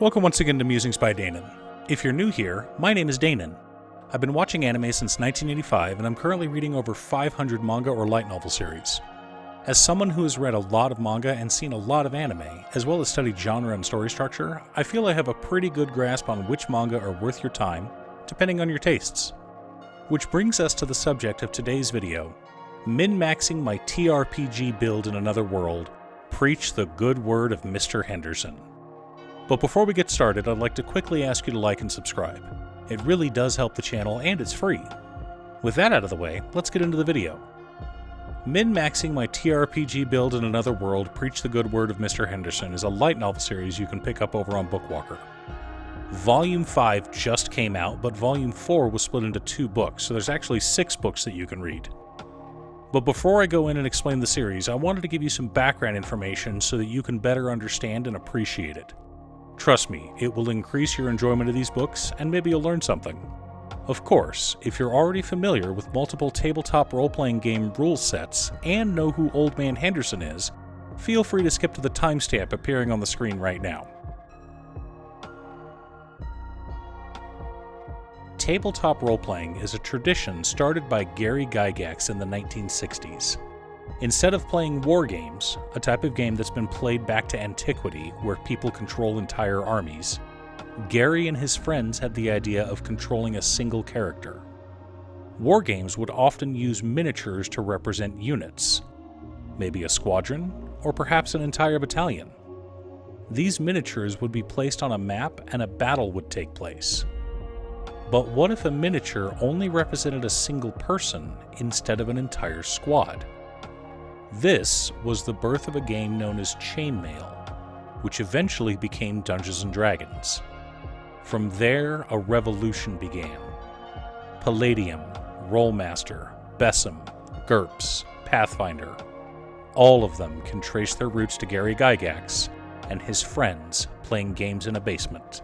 Welcome once again to Musings by Danon. If you're new here, my name is Danon. I've been watching anime since 1985, and I'm currently reading over 500 manga or light novel series. As someone who has read a lot of manga and seen a lot of anime, as well as studied genre and story structure, I feel I have a pretty good grasp on which manga are worth your time, depending on your tastes. Which brings us to the subject of today's video, min-maxing my TRPG build in another world, preach the good word of Mr. Henderson. But before we get started, I'd like to quickly ask you to like and subscribe. It really does help the channel, and it's free. With that out of the way, let's get into the video. Min-maxing my TRPG build in another world, preach the good word of Mr. Henderson is a light novel series you can pick up over on Bookwalker. Volume 5 just came out, but Volume 4 was split into 2 books, so there's actually 6 books that you can read. But before I go in and explain the series, I wanted to give you some background information so that you can better understand and appreciate it. Trust me, it will increase your enjoyment of these books, and maybe you'll learn something. Of course, if you're already familiar with multiple tabletop role-playing game rule sets and know who Old Man Henderson is, feel free to skip to the timestamp appearing on the screen right now. Tabletop role-playing is a tradition started by Gary Gygax in the 1960s. Instead of playing war games, a type of game that's been played back to antiquity where people control entire armies, Gary and his friends had the idea of controlling a single character. War games would often use miniatures to represent units, maybe a squadron, or perhaps an entire battalion. These miniatures would be placed on a map and a battle would take place. But what if a miniature only represented a single person instead of an entire squad? This was the birth of a game known as Chainmail, which eventually became Dungeons & Dragons. From there, a revolution began. Palladium, Rollmaster, Besom, GURPS, Pathfinder, all of them can trace their roots to Gary Gygax and his friends playing games in a basement.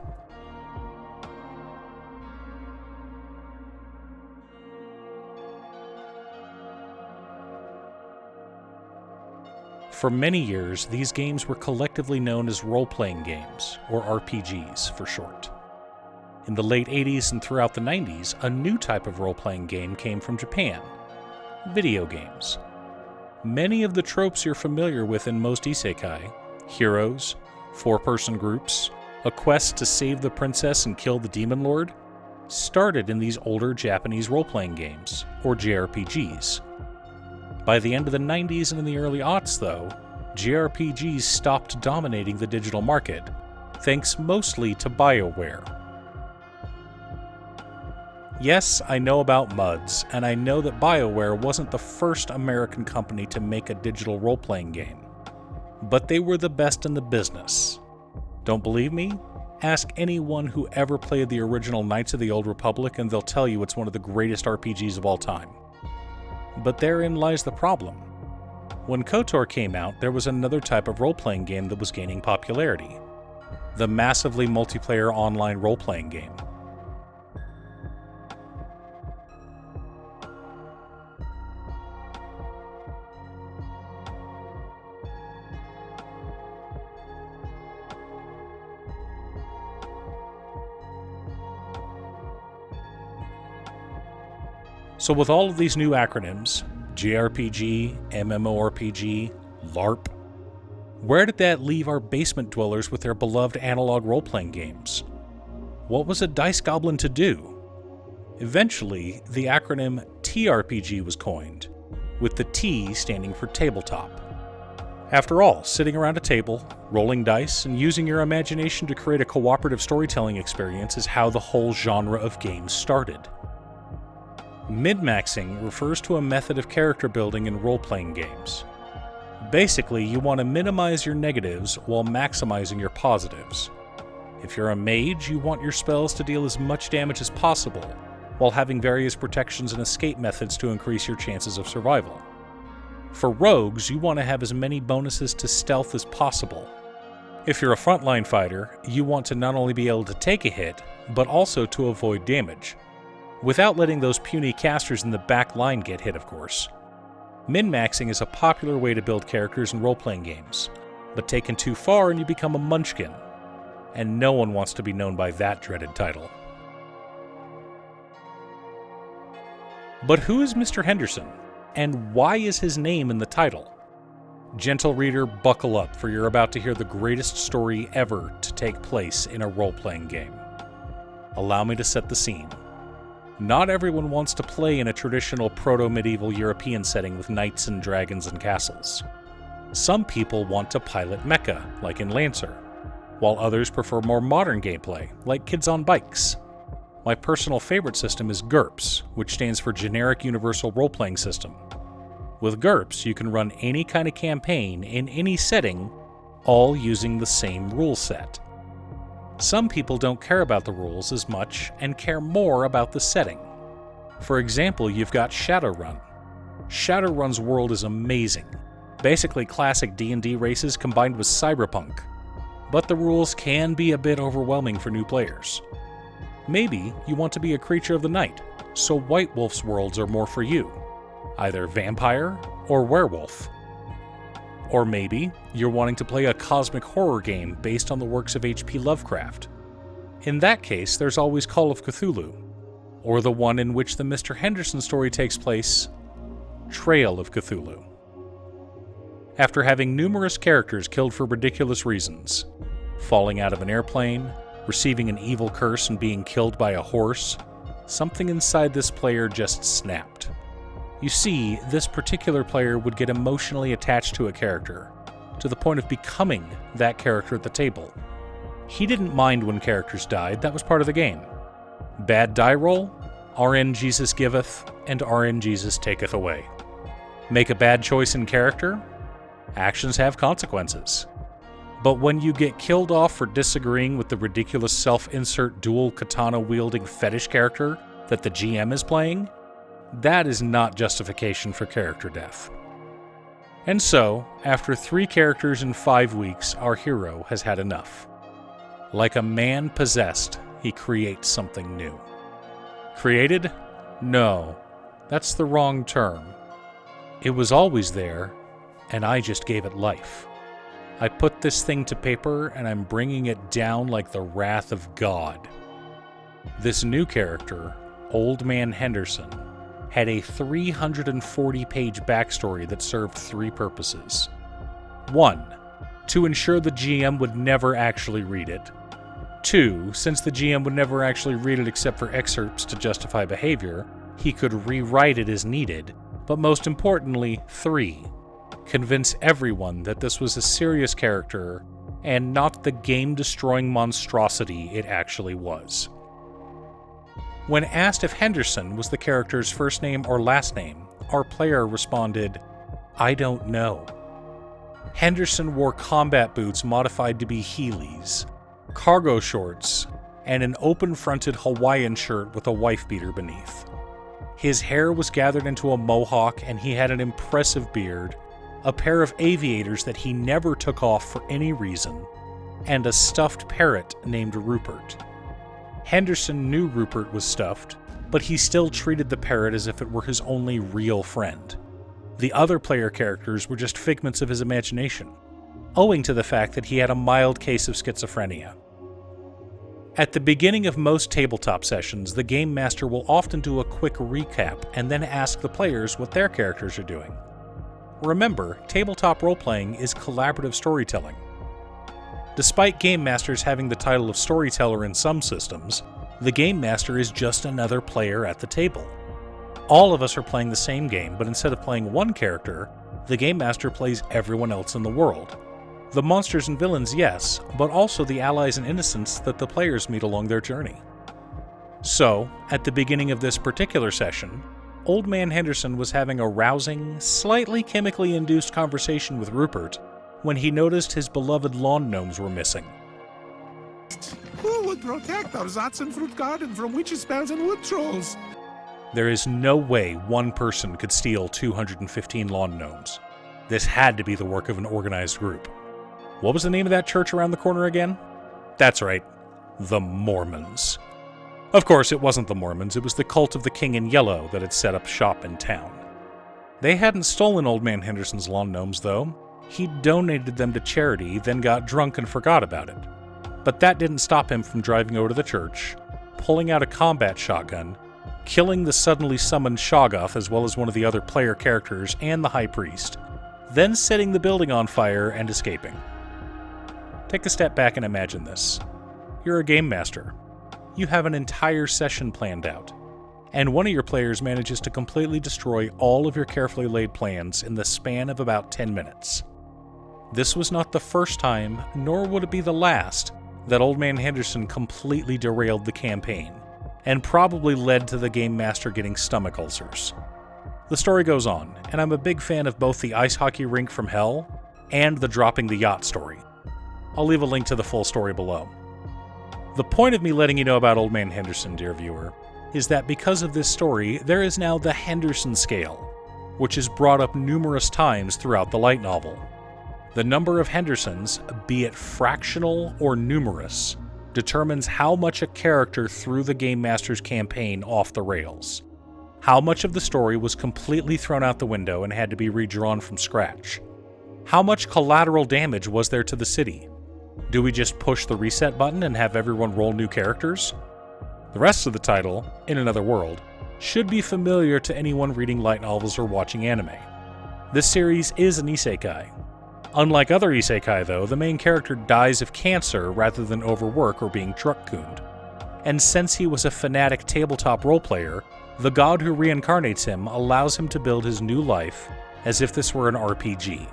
For many years, these games were collectively known as role-playing games, or RPGs for short. In the late 80s and throughout the 90s, a new type of role-playing game came from Japan: video games. Many of the tropes you're familiar with in most Isekai, heroes, 4-person groups, a quest to save the princess and kill the demon lord, started in these older Japanese role-playing games, or JRPGs. By the end of the 90s and in the early aughts, though, JRPGs stopped dominating the digital market, thanks mostly to BioWare. Yes, I know about MUDs, and I know that BioWare wasn't the first American company to make a digital role-playing game. But they were the best in the business. Don't believe me? Ask anyone who ever played the original Knights of the Old Republic and they'll tell you it's one of the greatest RPGs of all time. But therein lies the problem. When KOTOR came out, there was another type of role-playing game that was gaining popularity: the massively multiplayer online role-playing game. So with all of these new acronyms, JRPG, MMORPG, LARP, where did that leave our basement dwellers with their beloved analog role-playing games? What was a dice goblin to do? Eventually, the acronym TRPG was coined, with the T standing for tabletop. After all, sitting around a table, rolling dice, and using your imagination to create a cooperative storytelling experience is how the whole genre of games started. Min-maxing refers to a method of character building in role-playing games. Basically, you want to minimize your negatives while maximizing your positives. If you're a mage, you want your spells to deal as much damage as possible, while having various protections and escape methods to increase your chances of survival. For rogues, you want to have as many bonuses to stealth as possible. If you're a frontline fighter, you want to not only be able to take a hit, but also to avoid damage, without letting those puny casters in the back line get hit, of course. Min-maxing is a popular way to build characters in role-playing games, but taken too far and you become a munchkin. and no one wants to be known by that dreaded title. But who is Mr. Henderson, and why is his name in the title? Gentle reader, buckle up, for you're about to hear the greatest story ever to take place in a role-playing game. Allow me to set the scene. Not everyone wants to play in a traditional proto-medieval European setting with knights and dragons and castles. Some people want to pilot mecha, like in Lancer, while others prefer more modern gameplay, like kids on bikes. My personal favorite system is GURPS, which stands for Generic Universal Role-Playing System. With GURPS, you can run any kind of campaign in any setting, all using the same rule set. Some people don't care about the rules as much and care more about the setting. For example, you've got Shadowrun. Shadowrun's world is amazing. Basically classic D&D races combined with cyberpunk. But the rules can be a bit overwhelming for new players. Maybe you want to be a creature of the night, so White Wolf's worlds are more for you. Either vampire or werewolf. Or maybe you're wanting to play a cosmic horror game based on the works of H.P. Lovecraft. In that case, there's always Call of Cthulhu, or the one in which the Mr. Henderson story takes place, Trail of Cthulhu. After having numerous characters killed for ridiculous reasons, falling out of an airplane, receiving an evil curse and being killed by a horse, something inside this player just snapped. You see, this particular player would get emotionally attached to a character, to the point of becoming that character at the table. He didn't mind when characters died, that was part of the game. Bad die roll, RN Jesus giveth, and RN Jesus taketh away. Make a bad choice in character, actions have consequences. But when you get killed off for disagreeing with the ridiculous self-insert dual katana-wielding fetish character that the GM is playing, that is not justification for character death. And so, after 3 characters in 5 weeks, our hero has had enough. Like a man possessed, he creates something new. Created? No, that's the wrong term. It was always there, and I just gave it life. I put this thing to paper, and I'm bringing it down like the wrath of God. This new character, Old Man Henderson, had a 340-page backstory that served 3 purposes. 1. To ensure the GM would never actually read it. 2. Since the GM would never actually read it except for excerpts to justify behavior, he could rewrite it as needed. But most importantly, 3. Convince everyone that this was a serious character and not the game-destroying monstrosity it actually was. When asked if Henderson was the character's first name or last name, our player responded, "I don't know." Henderson wore combat boots modified to be Heelys, cargo shorts, and an open-fronted Hawaiian shirt with a wife beater beneath. His hair was gathered into a mohawk and he had an impressive beard, a pair of aviators that he never took off for any reason, and a stuffed parrot named Rupert. Henderson knew Rupert was stuffed, but he still treated the parrot as if it were his only real friend. The other player characters were just figments of his imagination, owing to the fact that he had a mild case of schizophrenia. At the beginning of most tabletop sessions, the game master will often do a quick recap and then ask the players what their characters are doing. Remember, tabletop role-playing is collaborative storytelling. Despite game masters having the title of storyteller in some systems, the game master is just another player at the table. All of us are playing the same game, but instead of playing one character, the game master plays everyone else in the world. The monsters and villains, yes, but also the allies and innocents that the players meet along their journey. So, at the beginning of this particular session, Old Man Henderson was having a rousing, slightly chemically induced conversation with Rupert when he noticed his beloved lawn gnomes were missing. Who would protect our Zatzenfruit garden from witches' spells and wood trolls? There is no way one person could steal 215 lawn gnomes. This had to be the work of an organized group. What was the name of that church around the corner again? That's right, the Mormons. Of course, it wasn't the Mormons, it was the cult of the King in Yellow that had set up shop in town. They hadn't stolen Old Man Henderson's lawn gnomes, though. He donated them to charity, then got drunk and forgot about it. But that didn't stop him from driving over to the church, pulling out a combat shotgun, killing the suddenly summoned Shoggoth as well as one of the other player characters and the High Priest, then setting the building on fire and escaping. Take a step back and imagine this. You're a game master. You have an entire session planned out, and one of your players manages to completely destroy all of your carefully laid plans in the span of about 10 minutes. This was not the first time, nor would it be the last, that Old Man Henderson completely derailed the campaign, and probably led to the game master getting stomach ulcers. The story goes on, and I'm a big fan of both the ice hockey rink from hell and the dropping the yacht story. I'll leave a link to the full story below. The point of me letting you know about Old Man Henderson, dear viewer, is that because of this story, there is now the Henderson scale, which is brought up numerous times throughout the light novel. The number of Hendersons, be it fractional or numerous, determines how much a character threw the Game Master's campaign off the rails. How much of the story was completely thrown out the window and had to be redrawn from scratch? How much collateral damage was there to the city? Do we just push the reset button and have everyone roll new characters? The rest of the title, In Another World, should be familiar to anyone reading light novels or watching anime. This series is an isekai. Unlike other isekai, though, the main character dies of cancer rather than overwork or being truck-cooned. And since he was a fanatic tabletop roleplayer, the god who reincarnates him allows him to build his new life as if this were an RPG.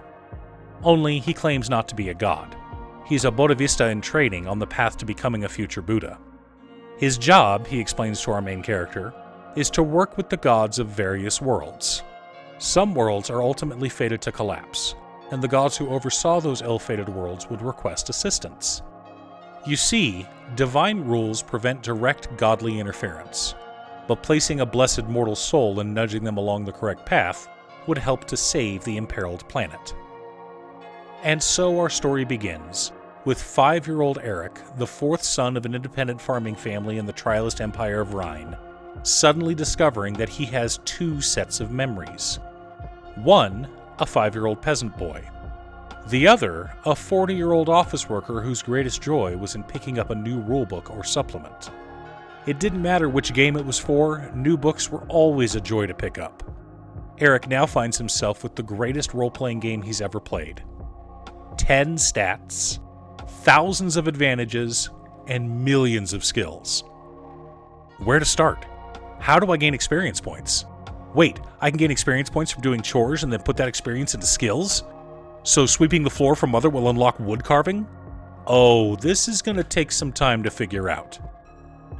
Only he claims not to be a god. He's a Bodhisattva in training on the path to becoming a future Buddha. His job, he explains to our main character, is to work with the gods of various worlds. Some worlds are ultimately fated to collapse, and the gods who oversaw those ill-fated worlds would request assistance. You see, divine rules prevent direct godly interference, but placing a blessed mortal soul and nudging them along the correct path would help to save the imperiled planet. And so our story begins, with 5-year-old Eric, the fourth son of an independent farming family in the Trialist Empire of Rhine, suddenly discovering that he has 2 sets of memories. One, a 5-year-old peasant boy. The other, a 40-year-old office worker whose greatest joy was in picking up a new rulebook or supplement. It didn't matter which game it was for, new books were always a joy to pick up. Eric now finds himself with the greatest role-playing game he's ever played. 10 stats, thousands of advantages, and millions of skills. Where to start? How do I gain experience points? Wait, I can gain experience points from doing chores and then put that experience into skills? So sweeping the floor for Mother will unlock wood carving? Oh, this is going to take some time to figure out.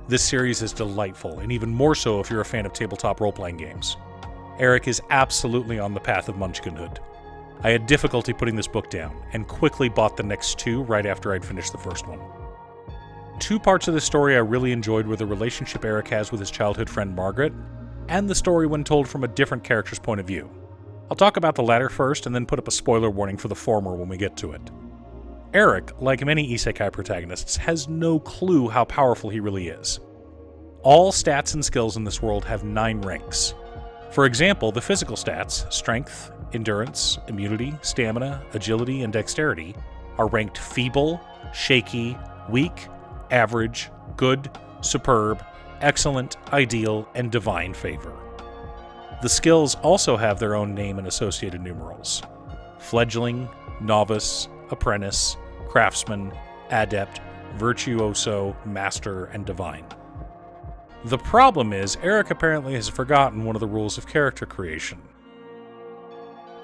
This series is delightful, and even more so if you're a fan of tabletop role-playing games. Eric is absolutely on the path of munchkinhood. I had difficulty putting this book down, and quickly bought the next 2 right after I'd finished the first one. 2 parts of the story I really enjoyed were the relationship Eric has with his childhood friend Margaret, and the story when told from a different character's point of view. I'll talk about the latter first, and then put up a spoiler warning for the former when we get to it. Eric, like many isekai protagonists, has no clue how powerful he really is. All stats and skills in this world have 9 ranks. For example, the physical stats, strength, endurance, immunity, stamina, agility, and dexterity, are ranked feeble, shaky, weak, average, good, superb, excellent, ideal, and divine favor. The skills also have their own name and associated numerals: fledgling, novice, apprentice, craftsman, adept, virtuoso, master, and divine. The problem is, Eric apparently has forgotten one of the rules of character creation.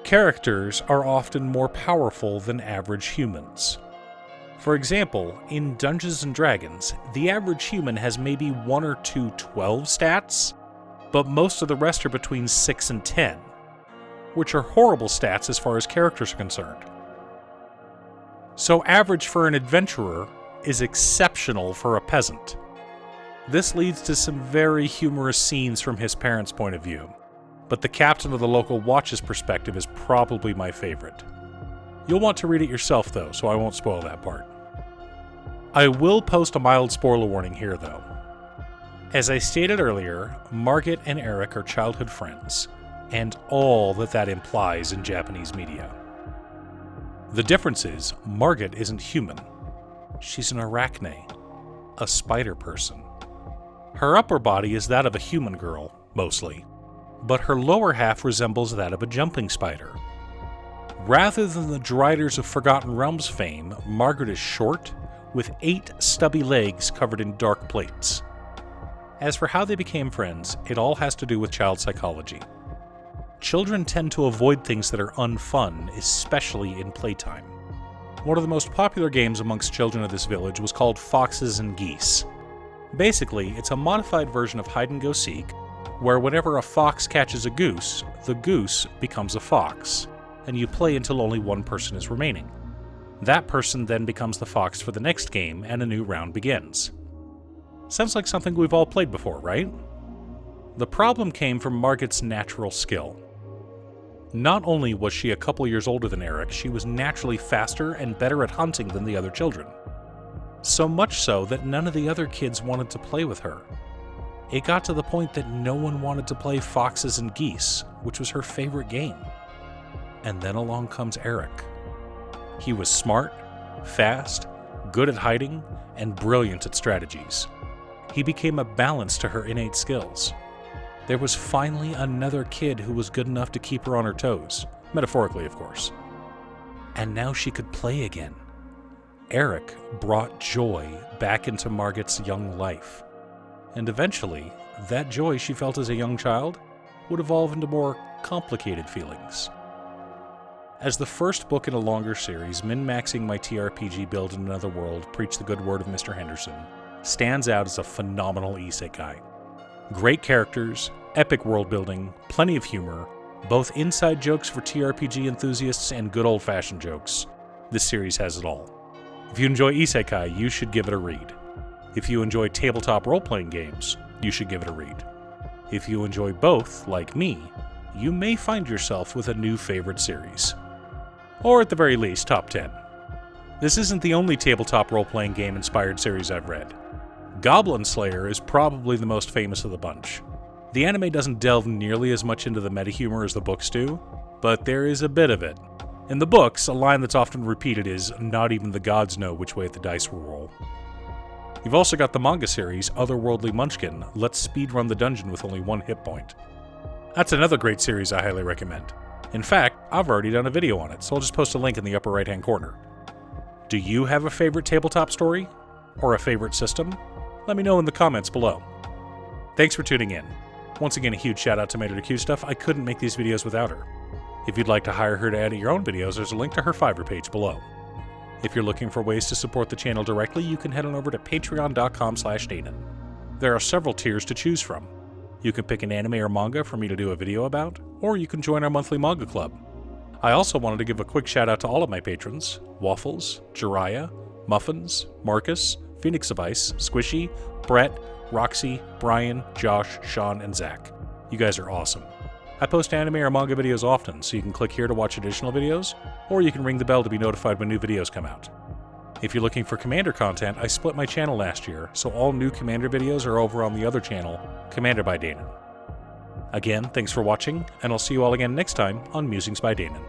Characters are often more powerful than average humans. For example, in Dungeons & Dragons, the average human has maybe 1 or 2 12 stats, but most of the rest are between 6 and 10, which are horrible stats as far as characters are concerned. So average for an adventurer is exceptional for a peasant. This leads to some very humorous scenes from his parents' point of view, but the captain of the local watch's perspective is probably my favorite. You'll want to read it yourself though, so I won't spoil that part. I will post a mild spoiler warning here though. As I stated earlier, Margaret and Eric are childhood friends, and all that implies in Japanese media. The difference is, Margaret isn't human. She's an arachne, a spider person. Her upper body is that of a human girl, mostly, but her lower half resembles that of a jumping spider. Rather than the Driders of Forgotten Realms fame, Margaret is short, with 8 stubby legs covered in dark plates. As for how they became friends, it all has to do with child psychology. Children tend to avoid things that are unfun, especially in playtime. One of the most popular games amongst children of this village was called Foxes and Geese. Basically, it's a modified version of hide-and-go-seek, where whenever a fox catches a goose, the goose becomes a fox, and you play until only one person is remaining. That person then becomes the fox for the next game, and a new round begins. Sounds like something we've all played before, right? The problem came from Margaret's natural skill. Not only was she a couple years older than Eric, she was naturally faster and better at hunting than the other children. So much so that none of the other kids wanted to play with her. It got to the point that no one wanted to play Foxes and Geese, which was her favorite game. And then along comes Eric. He was smart, fast, good at hiding, and brilliant at strategies. He became a balance to her innate skills. There was finally another kid who was good enough to keep her on her toes, metaphorically, of course. And now she could play again. Eric brought joy back into Margaret's young life. And eventually, that joy she felt as a young child would evolve into more complicated feelings. As the first book in a longer series, min-maxing My TRPG Build in Another World, Preach the Good Word of Mr. Henderson, stands out as a phenomenal isekai. Great characters, epic world building, plenty of humor, both inside jokes for TRPG enthusiasts and good old-fashioned jokes. This series has it all. If you enjoy isekai, you should give it a read. If you enjoy tabletop role-playing games, you should give it a read. If you enjoy both, like me, you may find yourself with a new favorite series. Or at the very least, top 10. This isn't the only tabletop role-playing game-inspired series I've read. Goblin Slayer is probably the most famous of the bunch. The anime doesn't delve nearly as much into the meta-humor as the books do, but there is a bit of it. In the books, a line that's often repeated is, "Not even the gods know which way the dice will roll." You've also got the manga series, Otherworldly Munchkin, Let's Speedrun the Dungeon with only 1 hit point. That's another great series I highly recommend. In fact, I've already done a video on it, so I'll just post a link in the upper right-hand corner. Do you have a favorite tabletop story? Or a favorite system? Let me know in the comments below. Thanks for tuning in. Once again, a huge shout out to Mater to Q Stuff. I couldn't make these videos without her. If you'd like to hire her to edit your own videos, there's a link to her Fiverr page below. If you're looking for ways to support the channel directly, you can head on over to patreon.com/Danon. There are several tiers to choose from. You can pick an anime or manga for me to do a video about, or you can join our monthly manga club. I also wanted to give a quick shout out to all of my patrons: Waffles, Jiraiya, Muffins, Marcus, Phoenix of Ice, Squishy, Brett, Roxy, Brian, Josh, Sean, and Zach. You guys are awesome. I post anime or manga videos often, so you can click here to watch additional videos, or you can ring the bell to be notified when new videos come out. If you're looking for Commander content, I split my channel last year, so all new Commander videos are over on the other channel, Commander by Danon. Again, thanks for watching, and I'll see you all again next time on Musings by Danon.